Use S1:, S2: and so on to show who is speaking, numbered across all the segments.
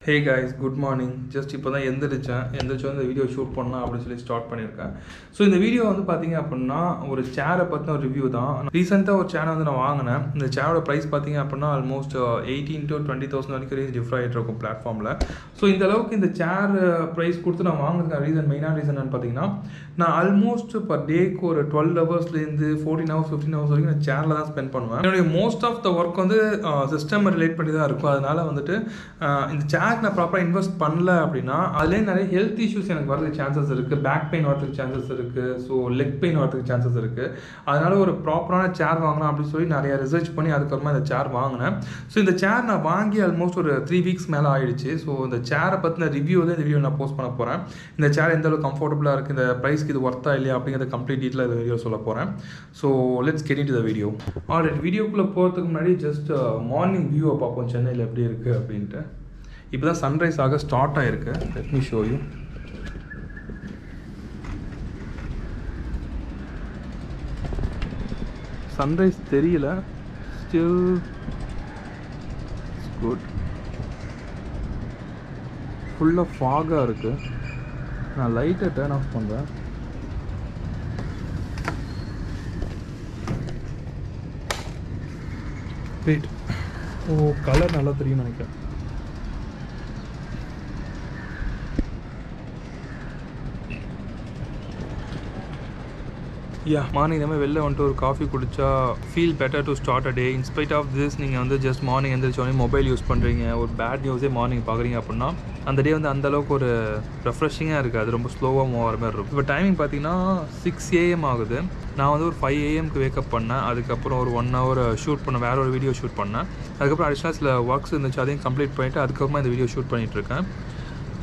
S1: Hey guys, good morning. Just இப்போ தான் எந்திரிச்சோம் இந்த வீடியோ ஷூட் பண்ணலாம் அப்படின்னு சொல்லி ஸ்டார்ட் பண்ணியிருக்கேன். ஸோ இந்த வீடியோ வந்து பார்த்தீங்க அப்படின்னா ஒரு சேரை பற்றின ஒரு ரிவ்யூ தான். ரீசெண்டாக ஒரு சேரை வந்து நான் வாங்கினேன். இந்த சேரோட ப்ரைஸ் பார்த்தீங்க அப்படின்னா ஆல்மோஸ்ட் 18,000 to 20,000 வரைக்கும் ரேஞ்ச் டிஃபர் ஆகிட்டு இருக்கும் பிளாட்ஃபார்மில். ஸோ இந்த அளவுக்கு இந்த சேர் ப்ரைஸ் கொடுத்து நான் வாங்குறதுக்கு மெயினான ரீசன் என்னன்னு பார்த்தீங்கன்னா, நான் ஆல்மோஸ்ட் பர் டேக்கு ஒரு 12 ஹவர்ஸ்லேருந்து 14 ஹவர்ஸ் 15 ஹவர்ஸ் வரைக்கும் நான் சேரில் தான் ஸ்பெண்ட் பண்ணுவேன். என்னுடைய மோஸ்ட் ஆஃப் த ஒர்க் வந்து சிஸ்டம் ரிலேட் பண்ணி தான் இருக்கும். அதனால் வந்துட்டு இந்த சேர் நான் ப்ராப்பராக இன்வெஸ்ட் பண்ணல அப்படின்னா அதுலேயே நிறைய ஹெல்த் இஷ்யூஸ் எனக்கு வரதுக்கு சான்சஸ் இருக்குது. பேக் பெயின் வரதுக்கு சான்சஸ் இருக்குது. ஸோ லெக் பெயின் வரதுக்கு சான்சஸ் இருக்குது. அதனால் ஒரு ப்ராப்பரான சேர் வாங்கலாம் அப்படின்னு சொல்லி நிறைய ரிசர்ச் பண்ணி அதுக்கப்புறமா இந்த சேர் வாங்கினேன். ஸோ இந்த சேர் நான் வாங்கி ஆல்மோஸ்ட் ஒரு 3 வீக்ஸ் மேலே ஆகிடுச்சு. ஸோ இந்த சேரை பற்றின ரிவ்யூ தான் இந்த வீடியோ நான் போஸ்ட் பண்ண போகிறேன். இந்த சேர் எந்த அளவுக்கு கம்ஃபர்டபுளாக இருக்குது, இந்த ப்ரைஸ்க்கு இது ஒர்த்தா இல்லையா அப்படிங்கிறத கம்ப்ளீட் டீட்டெயிலாக இந்த வீடியோ சொல்ல போகிறேன். So let's get into the video. Already வீடியோக்குள்ளே போகிறதுக்கு முன்னாடி ஜஸ்ட் மார்னிங் வியூவை பார்ப்போம் சென்னையில் எப்படி இருக்குது அப்படின்ட்டு. இப்போ தான் சன்ரைஸ் ஆக ஸ்டார்ட் ஆகிருக்கு. Let me show you. Sunrise தெரியல, ஸ்டில் குட். ஃபுல்லாக ஃபாகாக இருக்குது. நான் லைட்டை டர்ன் ஆஃப் பண்ணுறேன். வெயிட், ஓ கலர் நல்லா தெரியும் நினைக்கிறேன். மார்னிங் இந்த மாதிரி வெளில வந்துட்டு ஒரு காஃபி குடித்தா feel better to start a day. In spite of this நீங்கள் வந்து ஜஸ்ட் மார்னிங் எழுந்திரிச்சோடனே மொபைல் யூஸ் பண்ணுறீங்க, ஒரு பேட் நியூஸே மார்னிங் பார்க்குறீங்க அப்படின்னா அந்த டே வந்து அந்தளவுக்கு ஒரு ரெஃப்ரெஷிங்காக இருக்குது. அது ரொம்ப ஸ்லோவாக மூவ் ஆகிற மாதிரி இருக்கும். இப்போ டைமிங் பார்த்தீங்கன்னா 6 AM ஆகுது. நான் வந்து ஒரு 5 AMக்கு வேக்கப் பண்ணேன். அதுக்கப்புறம் ஒரு 1 hour ஷூட் பண்ணேன், வேறு ஒரு வீடியோ ஷூட் பண்ணேன். அதுக்கப்புறம் அடிஷ்னலாக சில ஒர்க்ஸ் இருந்துச்சு, அதையும் கம்ப்ளீட் பண்ணிவிட்டு அதுக்கப்புறமா இந்த வீடியோ ஷூட் பண்ணிகிட்ருக்கேன்.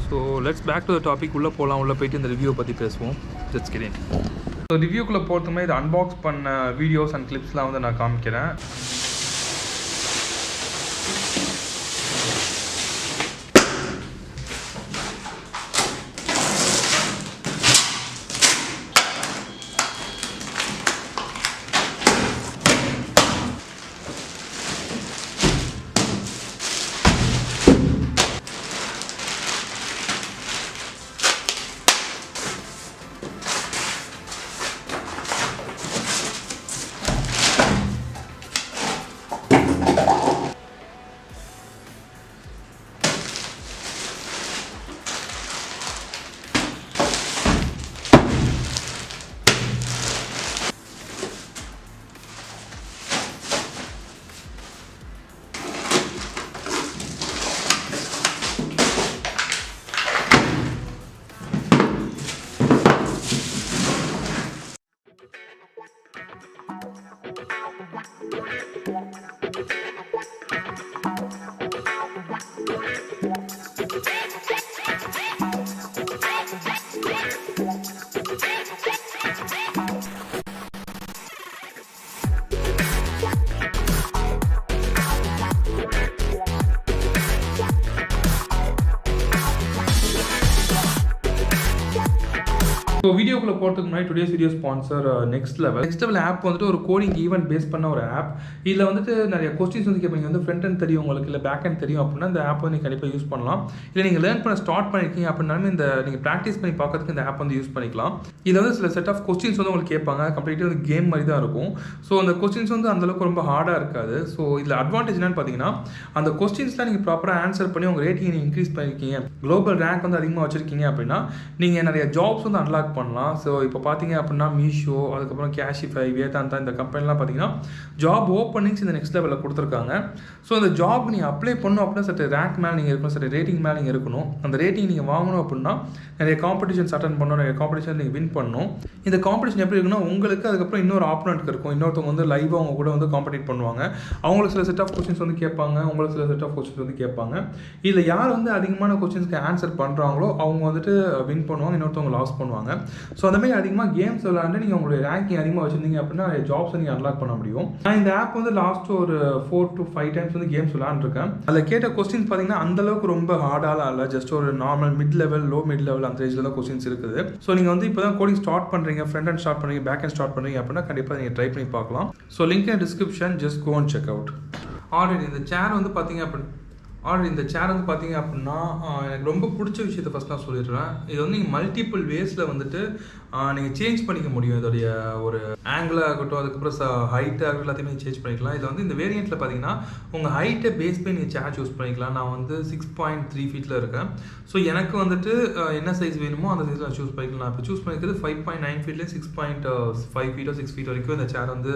S1: So let's back to the topic. உள்ளே போகலாம். உள்ளே போயிட்டு இந்த ரிவ்யூவை பற்றி பேசுவோம். Let's get in. ஸோ ரிவ்யூக்குள்ளே போகிறதுமே இது அன்பாக்ஸ் பண்ண வீடியோஸ் அண்ட் கிளிப்ஸ்லாம் வந்து நான் காமிக்கிறேன். ஸோ வீடியோக்குள்ளே போகிறதுக்கு முன்னாடி today's video sponsor next level app வந்துட்டு ஒரு கோடிங் ஈவெண்ட் பேஸ் பண்ண ஒரு ஆப். இதில் வந்துட்டு நிறைய கொஸ்டின்ஸ் வந்து கேட்பீங்க. வந்து ஃப்ரண்ட் அண்ட் தெரியும் உங்களுக்கு, இல்லை பேக் அண்ட் தெரியும் அப்படின்னா இந்த ஆப் வந்து நீங்கள் கண்டிப்பாக யூஸ் பண்ணலாம். இல்லை நீங்கள் லேர்ன் பண்ண ஸ்டார்ட் பண்ணியிருக்கீங்க அப்படின்னாலும் இந்த நீங்கள் ப்ராக்டிஸ் பண்ணி பார்க்கறதுக்கு இந்த ஆப் வந்து யூஸ் பண்ணிக்கலாம். இதில் வந்து சில செட் ஆஃப் கொஸ்டின்ஸ் வந்து உங்களுக்கு கேட்பாங்க. கம்ப்ளீட்டாக வந்து கேம் மாதிரி தான் இருக்கும். ஸோ அந்த கொஸ்டின்ஸ் வந்து அந்தளவுக்கு ரொம்ப ஹார்டாக இருக்காது. ஸோ இதில் அட்வான்டேஜ் என்னன்னு பார்த்தீங்கன்னா, அந்த கொஸ்டின்ஸ்லாம் நீங்கள் ப்ராப்பராக ஆன்சர் பண்ணி உங்கள் ரேட்டிங் நீங்கள் இன்க்ரீஸ் பண்ணியிருக்கீங்க, குளோபல் ரேங்க் வந்து அதிகமாக வச்சுருக்கீங்க அப்படின்னா நீங்கள் நிறைய ஜாப்ஸ் வந்து அன்லாக் பண்ணலாம். ஸோ இப்போ பார்த்தீங்க அப்படின்னா மீஷோ, அதுக்கப்புறம் கேஷிஃபை, வேதாந்தா, இந்த கம்பெனிலாம் பார்த்தீங்கன்னா ஜாப் ஓப்பனிங்ஸ் இந்த நெக்ஸ்ட் லெவலில் கொடுத்துருக்காங்க. ஸோ அந்த ஜாப் நீங்கள் அப்ளை பண்ணணும் அப்படின்னா சற்று ரேங்க் மேலே நீங்கள் இருக்கணும், சற்று ரேட்டிங் மேலே நீங்கள் இருக்கணும். அந்த ரேட்டிங் நீங்கள் வாங்கணும் அப்படின்னா நிறைய காம்படிஷன்ஸ் அட்டன் பண்ணணும், நிறைய காம்படிஷன் நீங்கள் வின் பண்ணணும். இந்த காம்படிஷன் எப்படி இருக்குன்னா உங்களுக்கு அதுக்கப்புறம் இன்னொரு ஆப்போனன்ட் இருக்கும், இன்னொருத்தவங்க வந்து லைவாக அவங்க கூட வந்து காம்படிட் பண்ணுவாங்க. அவங்களுக்கு சில செட் ஆஃப் கொஸ்டின்ஸ் வந்து கேட்பாங்க, உங்களுக்கு சில செட் ஆஃப் கொஸ்டின்ஸ் வந்து கேட்பாங்க. இதில் யார் வந்து அதிகமான கொஸ்டின்ஸ்க்கு ஆன்சர் பண்ணுறாங்களோ அவங்க வந்துட்டு வின் பண்ணுவாங்க, இன்னொருத்தவங்க லாஸ் பண்ணுவாங்க. ஸோ அந்த மாதிரி அதிகமாக கேம்ஸ் விளையாண்டு நீங்கள் உங்களுடைய ரேங்கிங் அதிகமாக வச்சுருந்தீங்க அப்படின்னா நிறைய ஜாப்ஸ் நீங்கள் அன்லாக் பண்ண முடியும். நான் இந்த ஆப் வந்து லாஸ்ட் ஒரு 4 to 5 டைம்ஸ் வந்து கேம்ஸ் விளையாண்டுருக்கேன். அதில் கேட்ட கொஸ்டின்ஸ் பார்த்தீங்கன்னா அந்தளவுக்கு ரொம்ப ஹார்டாலாம் இல்லை, ஜஸ்ட் ஒரு normal mid level, low mid level அந்த ரேஞ்சில் தான் கொஸ்டின்ஸ் இருக்குது. ஸோ நீங்கள் வந்து இப்போ தான் கோடிங் ஸ்டார்ட் பண்ணுறீங்க, ஃப்ரண்ட் அண்ட் ஸ்டார்ட் பண்ணுறீங்க, பேக் அண்ட் ஸ்டார்ட் பண்ணுறீங்க அப்படின்னா கண்டிப்பாக நீங்கள் ட்ரை பண்ணி பார்க்கலாம். So link in description, just go and check out. Already இந்த சேர் வந்து பார்த்தீங்க அப்படின்னா ஆர் இந்த சேர் வந்து பார்த்தீங்க அப்படின்னா எனக்கு ரொம்ப பிடிச்ச விஷயத்தை ஃபஸ்ட் நான் சொல்லிடுறேன். இது வந்து நீங்கள் மல்டிபிள் வேஸில் வந்துட்டு நீங்கள் சேஞ்ச் பண்ணிக்க முடியும். இதோடைய ஒரு ஆங்கிளாக இருக்கட்டும், அதுக்கப்புறம் ஹைட்டாக இருக்கட்டும், எல்லாத்தையுமே சேஞ்ச் பண்ணிக்கலாம். இதில் வந்து இந்த வேரியண்ட்டில் பார்த்தீங்கன்னா உங்கள் ஹைட்டை பேஸ் பண்ணி நீங்கள் சேர் சூஸ் பண்ணிக்கலாம். நான் வந்து 6.3 ஃபீட்டில் இருக்கேன். ஸோ எனக்கு வந்துட்டு என்ன சைஸ் வேணுமோ அந்த சைஸில் நான் சூஸ் பண்ணிக்கலாம். நான் இப்போ சூஸ் பண்ணிக்கிறது 5.9 ஃபீட்லேயே 6.5 ஃபீட்டோ 6 ஃபீட் வரைக்கும் இந்த சேர் வந்து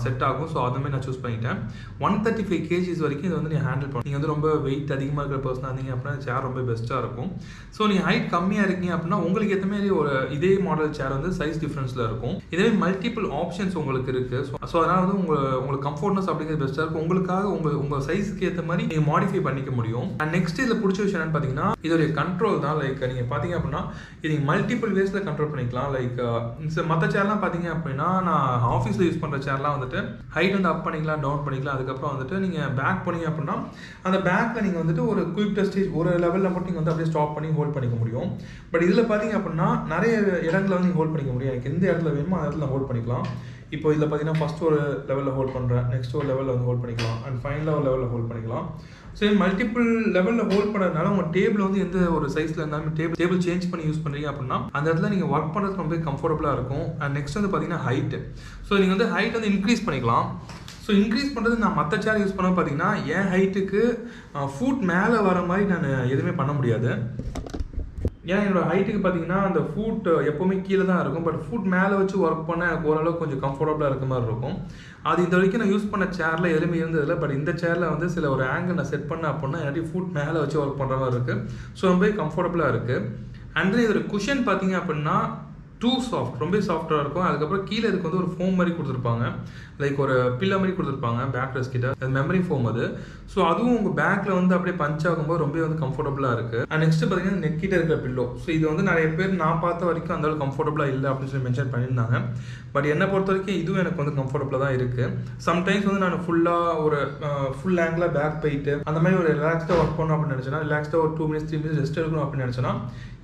S1: செட் ஆகும். ஸோ அந்த மாதிரி நான் சூஸ் பண்ணிட்டேன். 135 kgs வரைக்கும் இதை வந்து நீங்கள் ஹேண்டில் பண்ணணும். நீங்கள் வந்து ரொம்ப வெயிட் அதிகமாக இருக்கிற பர்சனாக இருந்தீங்க அப்படின்னா சேர் ரொம்ப பெஸ்ட்டாக இருக்கும். ஸோ நீங்கள் ஹைட் கம்மியாக இருக்கீங்க அப்படின்னா உங்களுக்கு ஏற்ற மாதிரி ஒரு இதே மாடல் சேர் வந்து சைஸ் டிஃப்ரென்ஸில் இருக்கும். இதே மல்டிபிள் ஆப்ஷன்ஸ் உங்களுக்கு இருக்குது. ஸோ அதனால் வந்து உங்களுக்கு கம்ஃபர்ட்னஸ் அப்படிங்கிறது பெஸ்ட்டாக இருக்கும். உங்களுக்காக உங்கள் சைஸுக்கு ஏற்ற மாதிரி நீங்கள் மாடிஃபை பண்ணிக்க முடியும். அண்ட் நெக்ஸ்ட் இதில் பிடிச்ச விஷயம் என்னன்னு பார்த்தீங்கன்னா இதோடைய கண்ட்ரோல் தான். லைக் நீங்கள் பார்த்தீங்க அப்படின்னா இது நீங்கள் மல்டிபிள் வேஸில் கண்ட்ரோல் பண்ணிக்கலாம். லைக் மற்ற சேர்லாம் பார்த்தீங்க அப்படின்னா நான் ஆஃபீஸில் யூஸ் பண்ணுற சேர் வந்துட்டு ஹைட் வந்து அப் பண்ணிக்கலாம், டவுன் பண்ணிக்கலாம். அதுக்கப்புறம் வந்துட்டு நீங்கள் பேக் பண்ணீங்க அப்படின்னா அந்த பேக்கில் நீங்கள் வந்துட்டு ஒரு குயிக் ஸ்டேஜ் ஒரு லெவலில் மட்டும் நீங்கள் வந்து அப்படியே ஸ்டாப் பண்ணி ஹோல்ட் பண்ணிக்க முடியும். பட் இதில் பார்த்தீங்க அப்படின்னா நிறைய இடங்களில் வந்து நீங்கள் ஹோல்ட் பண்ணிக்க முடியும். எனக்கு எந்த இடத்துல வேணுமோ அந்த இடத்துல ஹோல்ட் பண்ணிக்கலாம். இப்போ இதில் பார்த்தீங்கன்னா ஃபஸ்ட் ஒரு லெவலில் ஹோல்ட் பண்ணுறேன், நெக்ஸ்ட் ஒரு லெவலில் வந்து ஹோல்ட் பண்ணிக்கலாம், அண்ட் ஃபைனலாக ஒரு லெவலில் ஹோல்ட் பண்ணிக்கலாம். ஸோ மல்டிபிள் லெவலில் ஹோல்ட் பண்ணுறதுனால உங்கள் டேபிள் வந்து எந்த ஒரு சைஸில் இருந்தாலும் டேபிள் சேஞ்ச் பண்ணி யூஸ் பண்ணுறீங்க அப்படின்னா அந்த இடத்துல நீங்கள் ஒர்க் பண்ணுறது ரொம்ப கம்ஃபர்டபுளாக இருக்கும். அண்ட் நெக்ஸ்ட் வந்து பார்த்தீங்கன்னா ஹைட்டு. ஸோ நீங்கள் வந்து ஹைட் வந்து இன்க்ரீஸ் பண்ணிக்கலாம். ஸோ இன்க்ரீஸ் பண்ணுறது நான் மற்ற சேர் யூஸ் பண்ண பார்த்தீங்கன்னா என் ஹைட்டுக்கு ஃபுட் மேலே வர மாதிரி நான் எதுவுமே பண்ண முடியாது. ஏன்னா என்னோட ஹைட்டுக்கு பார்த்தீங்கன்னா அந்த ஃபுட் எப்போவுமே கீழே தான் இருக்கும். பட் ஃபுட் மேலே வச்சு ஒர்க் பண்ண எனக்கு ஓரளவுக்கு கொஞ்சம் கம்ஃபர்டபுளாக இருக்க மாதிரி இருக்கும். அது இந்த வரைக்கும் நான் யூஸ் பண்ண சேரில் எதுவுமே இருந்ததில்லை. பட் இந்த சேரில் வந்து சில ஒரு ஆங்கிள் நான் செட் பண்ணேன் அப்படின்னா என்னடி ஃபுட் மேலே வச்சு ஒர்க் பண்ணுற மாதிரி இருக்குது. ஸோ ரொம்ப கம்ஃபர்டபுளாக இருக்குது. அண்ட் தென் இதோட குஷன் பார்த்தீங்க அப்படின்னா டூ சாஃப்ட், ரொம்ப சாஃப்டாக இருக்கும். அதுக்கப்புறம் கீழே இதுக்கு வந்து ஒரு ஃபோம் மாதிரி கொடுத்துருப்பாங்க. லைக் ஒரு பில்லோ மாதிரி கொடுத்துருப்பாங்க பேக் ரெஸ்ட் கிட்ட. அது மெமரி ஃபோம் அது. ஸோ அதுவும் உங்கள் பேக்கில் வந்து அப்படியே பஞ்ச் ஆகும்போது ரொம்ப வந்து கம்ஃபர்டபுளாக இருக்குது. அண்ட் நெக்ஸ்ட் பார்த்தீங்கன்னா நெக் கிட்ட இருக்கிற பில்லோ. ஸோ இது வந்து நிறைய பேர் நான் பார்த்த வரைக்கும் அந்தளவுக்கு கம்ஃபர்டபுளாக இல்லை அப்படின்னு சொல்லி மென்ஷன் பண்ணியிருந்தாங்க. பட் என்னை பொறுத்த வரைக்கும் இதுவும் எனக்கு வந்து கம்ஃபர்டபுளாக தான் இருக்குது. சம்டைம்ஸ் வந்து நான் ஃபுல் ஆங்கிளாக பேக் போயிட்டு அந்த மாதிரி ஒரு ரிலாக்ஸ்டாக ஒர்க் பண்ணணும் அப்படின்னு நினச்சேன்னா, ரிலாக்ஸ்டாக ஒரு 2 minutes 3 minutes ரெஸ்ட் எடுக்கணும் அப்படின்னு நினச்சேன்னா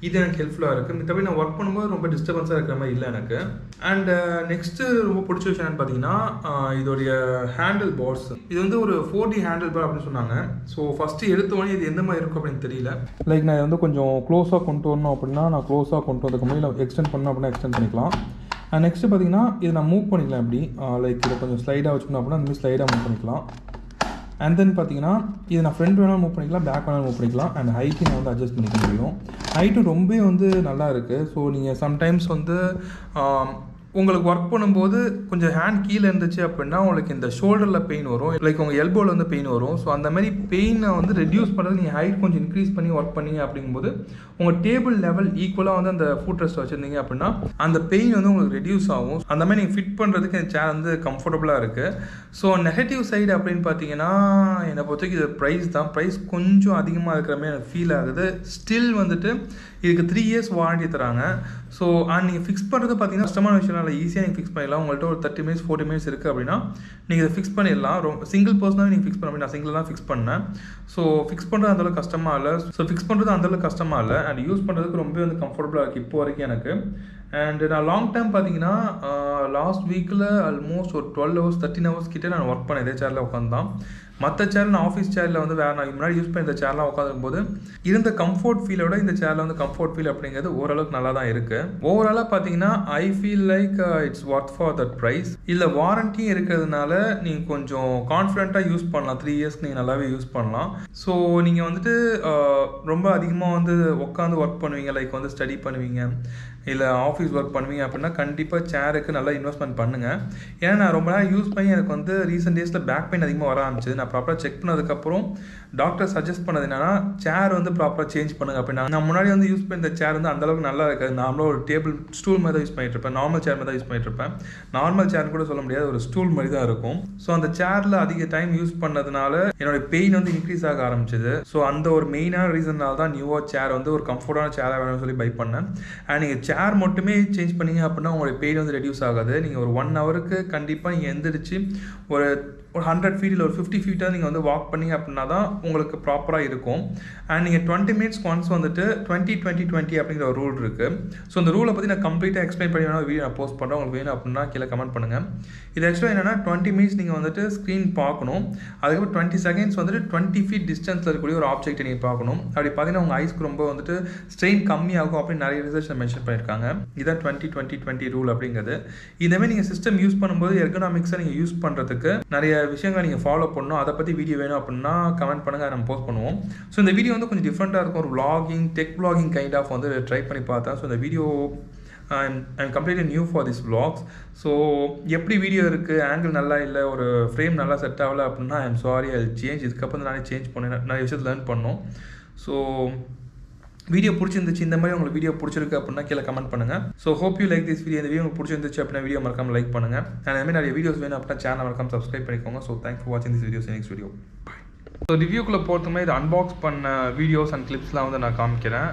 S1: இது எனக்கு ஹெல்ப்ஃபுல்லாக இருக்குது. மற்றபடி நான் ஒர்க் பண்ணும்போது ரொம்ப டிஸ்டர்பன்ஸாக இருக்கிற மாதிரி இல்லை எனக்கு. அண்ட் நெக்ஸ்ட்டு ரொம்ப பிடிச்ச விஷயம் என்னன்னு பார்த்தீங்கன்னா இதோடைய ஹேண்டில் பார்ஸ். இது வந்து ஒரு 4D ஹேண்டில் பார் அப்படின்னு சொன்னாங்க. ஸோ ஃபஸ்ட்டு எடுத்தோடனே இது எந்த மாதிரி இருக்கும் அப்படின்னு தெரியல. லைக் நான் வந்து கொஞ்சம் க்ளோஸாக கொண்டு வரணும் அப்படின்னா நான் க்ளோஸாக கொண்டு வரதுக்கு முன்னாடி நான் எக்ஸ்டெண்ட் பண்ணணும் அப்படின்னா எக்ஸ்டெண்ட் பண்ணிக்கலாம். அண்ட் நெக்ஸ்ட்டு பார்த்தீங்கன்னா இதை நான் மூவ் பண்ணிக்கலாம். எப்படி லைக் இதை கொஞ்சம் ஸ்லைடாக வச்சுக்கணும் அப்படின்னா அந்த மாதிரி ஸ்லைடாக மூவ் பண்ணிக்கலாம். அண்ட் தென் பார்த்தீங்கன்னா இது நான் ஃப்ரண்ட் வேணாலும் மூவ் பண்ணிக்கலாம், பேக் வேணாலும் மூவ் பண்ணிக்கலாம். அண்ட் ஹைட்டையும் நான் வந்து அட்ஜஸ்ட் பண்ணிக்க முடியும். ஹைட்டும் ரொம்ப வந்து நல்லா இருக்குது. ஸோ நீங்கள் சம்டைம்ஸ் வந்து உங்களுக்கு ஒர்க் பண்ணும்போது கொஞ்சம் ஹேண்ட் கீழே இருந்துச்சு அப்படின்னா உங்களுக்கு இந்த ஷோல்டரில் பெயின் வரும், லைக் உங்கள் எல்போவில் வந்து பெயின் வரும். ஸோ அந்த மாதிரி பெயினை வந்து ரெடியூஸ் பண்ணுறது நீங்கள் ஹைட் கொஞ்சம் இன்க்ரீஸ் பண்ணி ஒர்க் பண்ணீங்க அப்படிங்கும்போது உங்கள் டேபிள் லெவல் ஈக்குவலாக வந்து அந்த ஃபுட் ரெஸ்ட் வச்சுருந்தீங்க அப்படின்னா அந்த பெயின் வந்து உங்களுக்கு ரெடியூஸ் ஆகும். அந்த மாதிரி நீங்கள் ஃபிட் பண்ணுறதுக்கு இந்த சேர் வந்து கம்ஃபர்டபுளாக இருக்குது. ஸோ நெகட்டிவ் சைடு அப்படின்னு பார்த்தீங்கன்னா என்னை பொறுத்தவரைக்கும் இது ப்ரைஸ் தான். ப்ரைஸ் கொஞ்சம் அதிகமாக இருக்கிற மாதிரி எனக்கு ஃபீல் ஆகுது. ஸ்டில் வந்துட்டு இதுக்கு 3 years வாரண்டி தராங்க. ஸோ நீங்கள் ஃபிக்ஸ் பண்ணுறது பார்த்தீங்கன்னா கஷ்டமான விஷயம் இல்லை, ஈஸியாக நீங்கள் ஃபிக்ஸ் பண்ணிடலாம். உங்கள்கிட்ட ஒரு 30 minutes 40 minutes இருக்குது அப்படின்னா நீங்கள் இதை ஃபிக்ஸ் பண்ணிடலாம். சிங்கிள் பர்சனாக நீங்கள் ஃபிக்ஸ் பண்ண முடியும். நான் சிங்கிள் தான் ஃபிக்ஸ் பண்ணேன். ஸோ ஃபிக்ஸ் பண்ணுறது அந்தளவுக்கு கஷ்டமாக இல்லை. அண்ட் யூஸ் பண்ணுறதுக்கு ரொம்ப வந்து கம்ஃபர்டபுளாக இருக்குது இப்போ வரைக்கும் எனக்கு. அண்ட் நான் லாங் டைம் பார்த்தீங்கன்னா லாஸ்ட் வீக்கில் ஆல்மோஸ்ட் ஒரு 12 hours 13 hours கிட்டே நான் ஒர்க் பண்ணேன் இதே சேரில் உட்காந்து தான். மற்ற சேரில் நான் ஆஃபீஸ் சேரில் வந்து வேறு நான் முன்னாடி யூஸ் பண்ணி இந்த சேர்லாம் உட்காந்துக்கும் போது இருந்த கம்ஃபர்ட் ஃபீலோட இந்த சேரில் வந்து கம்ஃபர்ட் ஃபீல் அப்படிங்கிறது ஓரளவுக்கு நல்லா தான் இருக்குது. ஓவராலாக பார்த்தீங்கன்னா I feel like it's worth for that price. இல்லை வாரண்டியும் இருக்கிறதுனால நீங்கள் கொஞ்சம் கான்ஃபிடென்ட்டாக யூஸ் பண்ணலாம். 3 years நீங்கள் நல்லாவே யூஸ் பண்ணலாம். ஸோ நீங்கள் வந்துட்டு ரொம்ப அதிகமாக வந்து உட்காந்து ஒர்க் பண்ணுவீங்க, லைக் வந்து ஸ்டடி பண்ணுவீங்க, இல்லை ஆஃபீஸ் ஒர்க் பண்ணுவீங்க அப்படின்னா கண்டிப்பாக சேருக்கு நல்லா இன்வெஸ்ட்மெண்ட் பண்ணுங்கள். ஏன்னா நான் ரொம்ப நாள் யூஸ் பண்ணி எனக்கு வந்து ரீசெண்ட் டேஸில் பேக் பெயின் அதிகமாக வர ஆரம்பிச்சது. நான் ப்ராப்பராக செக் பண்ணதுக்கப்புறம் டாக்டர் சஜஸ்ட் பண்ணது என்னன்னா சேர் வந்து ப்ராப்பராக சேஞ்ச் பண்ணுங்க அப்படின்னா. நான் முன்னாடி வந்து யூஸ் பண்ண இந்த சேர் வந்து அந்தளவுக்கு நல்லா இருக்காது. நார்மலாக ஒரு டேபிள் ஸ்டூல் மாதிரி தான் யூஸ் பண்ணிட்டு இருப்பேன், நார்மல் சேர் மாதிரி தான் யூஸ் பண்ணிட்டு இருப்பேன். நார்மல் சேர்னு கூட சொல்ல முடியாது, ஒரு ஸ்டூல் மாதிரி தான் இருக்கும். ஸோ அந்த சேரில் அதிக டைம் யூஸ் பண்ணதுனால என்னோட பெயின் வந்து இன்க்ரீஸ் ஆக ஆரம்பிச்சது. ஸோ அந்த ஒரு மெயினான ரீசன்னால தான் நியூவாக சேர் வந்து ஒரு கம்ஃபர்டான சேராக வேணும்னு சொல்லி பை பண்ணேன். அண்ட் நீங்கள் சேர் மட்டுமே சேஞ்ச் பண்ணீங்க அப்படின்னா உங்களுடைய பெயின் வந்து ரெடியூஸ் ஆகாது. நீங்கள் ஒரு 1 hourக்கு கண்டிப்பாக நீங்கள் எந்திரிச்சு ஒரு 100 ஃபீட் இல்லை ஒரு 50 ஃபீட்டாக நீங்கள் வந்து வாக் பண்ணி அப்படின்னா தான் உங்களுக்கு ப்ராப்பராக இருக்கும். அண்ட் நீங்கள் 20 மினிட்ஸ் ஒன்ஸ் வந்துட்டு 20-20-20 அப்படிங்கிற ஒரு ரூல் இருக்குது. ஸோ அந்த ரூலை பற்றி நான் கம்ப்ளீட்டாக எக்ஸ்பிளைன் பண்ணி வேணால் வீடியோ நான் போஸ்ட் பண்ணுறேன். உங்களுக்கு வேணும் அப்படின்னா கீழே கமெண்ட் பண்ணுங்கள். இது ஆக்சுவலாக என்னென்னா 20 மினிட்ஸ் நீங்கள் வந்துட்டு ஸ்க்ரீன் பார்க்கணும். அதுக்கப்புறம் 20 செகண்ட்ஸ் வந்துட்டு 20 ஃபீட் டிஸ்டன்ஸில் இருக்கக்கூடிய ஒரு ஆப்ஜெக்ட்டை நீங்கள் பார்க்கணும். அப்படி பார்த்தீங்கன்னா உங்கள் ஐஸ்க்கு ரொம்ப வந்துட்டு ஸ்ட்ரெயின் கம்மியாகும் அப்படின்னு நிறைய ரிசர்ச்சில் மென்ஷன் பண்ணியிருக்காங்க. இதான் 20-20-20 ரூல் அப்படிங்கிறது. இதேமாதிரி நீங்கள் சிஸ்டம் யூஸ் பண்ணும்போது எர்கனாமிக்ஸை நீங்கள் யூஸ் பண்ணுறதுக்கு நிறைய விஷயங்களை நீங்கள் ஃபாலோ பண்ணணும். அதை பற்றி வீடியோ வேணும் அப்படின்னா கமெண்ட் பண்ணுங்கள், நம்ம போஸ்ட் பண்ணுவோம். ஸோ இந்த வீடியோ வந்து கொஞ்சம் டிஃப்ரெண்ட்டாக இருக்கும். ஒரு vlogging tech vlogging kind of வந்து ட்ரை பண்ணி பார்த்தேன். ஸோ இந்த video I'm completely new for this vlogs. So எப்படி வீடியோ இருக்குது, ஆங்கிள் நல்லா இல்லை, ஒரு ஃப்ரேம் நல்லா செட் ஆகலை அப்படின்னா ஐம் சாரி, ஐ சேஞ்ச். இதுக்கப்புறம் நானே சேஞ்ச் பண்ணேன், நிறைய விஷயத்தை லேர்ன் பண்ணோம். ஸோ வீடியோ பிடிச்சிருந்துச்சு, இந்த மாதிரி உங்களுக்கு வீடியோ பிடிச்சிருக்கு அப்படின்னா கீழே கமெண்ட் பண்ணுங்கள். So hope you like this video. இந்த வீடியோ உங்களுக்கு பிடிச்சிருந்துச்சு அப்படின்னா வீடியோ மறக்காமல் லைக் பண்ணுங்கள். அண்ட் அதுமாதிரி நிறைய வீடியோஸ் வேணும் அப்படின்னா சேனல் மறக்காமல் சப்ஸ்கிரைப் பண்ணிக்கோங்க. ஸோ தேங்க்ஸ் ஃபார் வாட்சிங் this videos. Next video bye. So ரிவ்யூக்குள்ளே போகிறதுமே இது அன்பாக்ஸ் பண்ண வீடியோஸ் அண்ட் கிளிப்ஸ்லாம் வந்து நான் காமிக்கிறேன்.